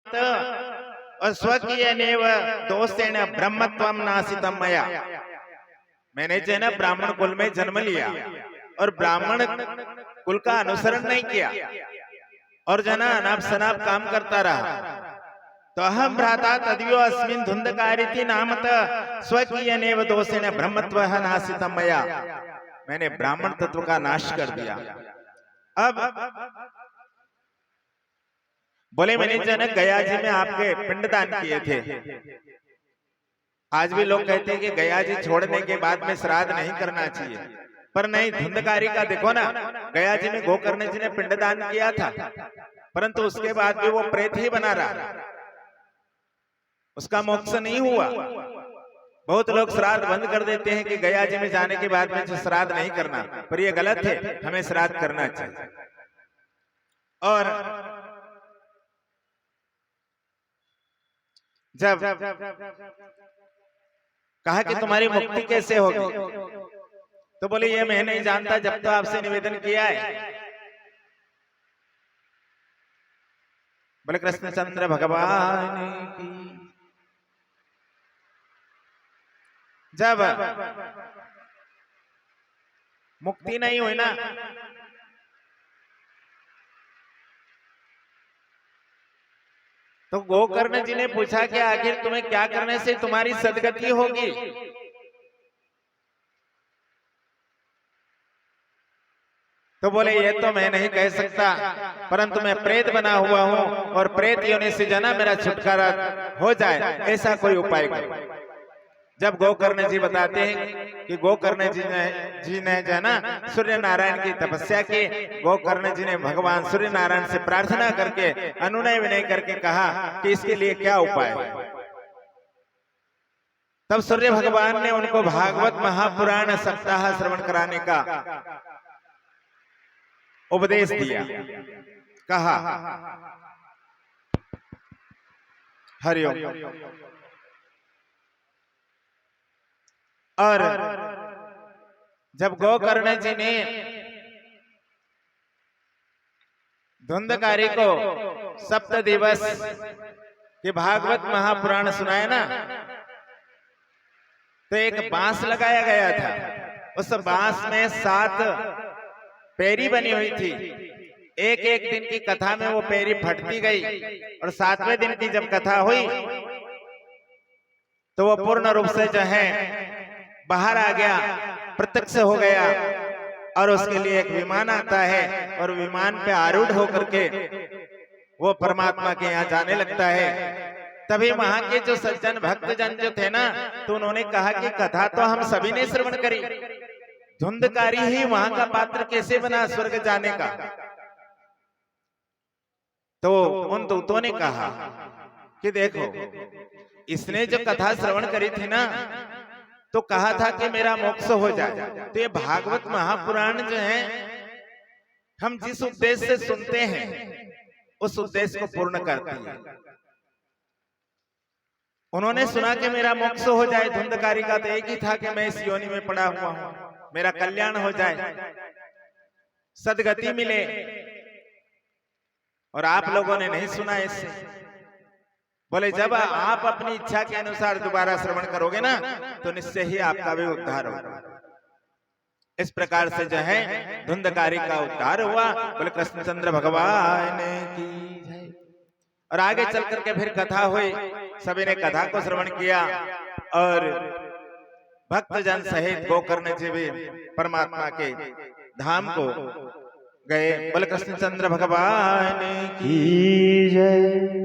और स्वकीयनेव दोषेण ब्रह्मत्वं नासितं मया। मैंने जो है ना ब्राह्मण कुल में जन्म लिया और ब्राह्मण कुल का अनुसरण नहीं किया और जो है ना अनाप शनाप काम करता रहा। तो अहम भ्राता तद्यो अस्मिन् धुंधकारिति नामत स्वकीयनेव दोषेण ब्रह्मत्वः नासितं मया। मैंने ब्राह्मण तत्व का नाश कर दिया। अब बोले मैंने जो है ना गया जी में आपके पिंडदान किए थे। आज भी लोग कहते हैं कि गया जी छोड़ने के बाद में श्राद्ध नहीं करना चाहिए, पर नहीं, धुंधकारी का देखो ना, गया जी में गोकर्ण जी ने पिंडदान किया था, परंतु उसके बाद भी वो प्रेत ही बना रहा, उसका मोक्ष नहीं हुआ। बहुत लोग श्राद्ध बंद कर देते हैं कि गया जी में जाने के बाद में जो श्राद्ध नहीं करना, पर ये गलत है, हमें श्राद्ध करना चाहिए। और जब कहा कि तुम्हारी मुक्ति कैसे होगी, तो बोले ये मैं नहीं जानता, जब तो आपसे निवेदन किया है। बोले कृष्णचंद्र भगवान की। जब मुक्ति नहीं हुई ना, तो गोकर्ण जी ने पूछा कि आखिर तुम्हें क्या करने से तुम्हारी सदगति होगी। तो बोले ये तो मैं नहीं कह सकता, परंतु मैं प्रेत बना हुआ हूं और प्रेत योनि से जना मेरा छुटकारा हो जाए, ऐसा कोई उपाय करो। जब गोकर्ण जी बताते हैं कि गोकर्ण जी ने जो है ना सूर्य नारायण की तपस्या की, गोकर्ण जी ने भगवान सूर्य नारायण से प्रार्थना करके अनुनय विनय करके कहा कि इसके लिए क्या उपाय है। तब सूर्य भगवान ने उनको भागवत महापुराण सप्ताह श्रवण कराने का उपदेश दिया। कहा हरिओम। और जब गोकर्ण जी ने धुंधकारी को सप्त दिवस के भागवत महापुराण सुनाया ना, तो एक बांस लगाया गया था। उस बांस में 7 पैरी बनी हुई थी। एक एक दिन की कथा में वो पैरी फटती गई और 7वें दिन की जब कथा हुई तो वो पूर्ण रूप से जो है बाहर आ गया, प्रत्यक्ष हो गया। और उसके लिए एक विमान आता है और विमान पे आरूढ़ होकर के वो परमात्मा के यहाँ जाने लगता है। तभी वहां के जो सज्जन भक्तजन जो थे ना, तो उन्होंने कहा कि कथा तो हम सभी ने श्रवण करी, धुंधकारी ही वहां का पात्र कैसे बना स्वर्ग जाने का। तो उन दूतों ने कहा कि देखो, इसने जो कथा श्रवण करी थी ना, तो कहा था कि मेरा मोक्ष हो जाए। तो ये भागवत महापुराण जो है, हम जिस उद्देश्य से सुनते हैं उस उद्देश्य को पूर्ण करती है। उन्होंने सुना कि मेरा मोक्ष हो जाए, धुंधकारी का तो एक ही था कि मैं इस योनि में पड़ा हुआ हूं, मेरा कल्याण हो जाए, सदगति मिले। और आप लोगों ने नहीं सुना इससे। बोले जब आप अपनी इच्छा के अनुसार दोबारा श्रवण करोगे ना, तो निश्चय ही आपका भी उद्धार होगा। इस प्रकार से जो है धुंधकारी का उद्धार हुआ। बोले कृष्णचंद्र भगवान की जय। और आगे चल करके फिर कथा हुई, सभी ने कथा को श्रवण किया और भक्तजन सहित गोकर्ण जी भी परमात्मा के धाम को गए। बोले कृष्णचंद्र भगवान की जय।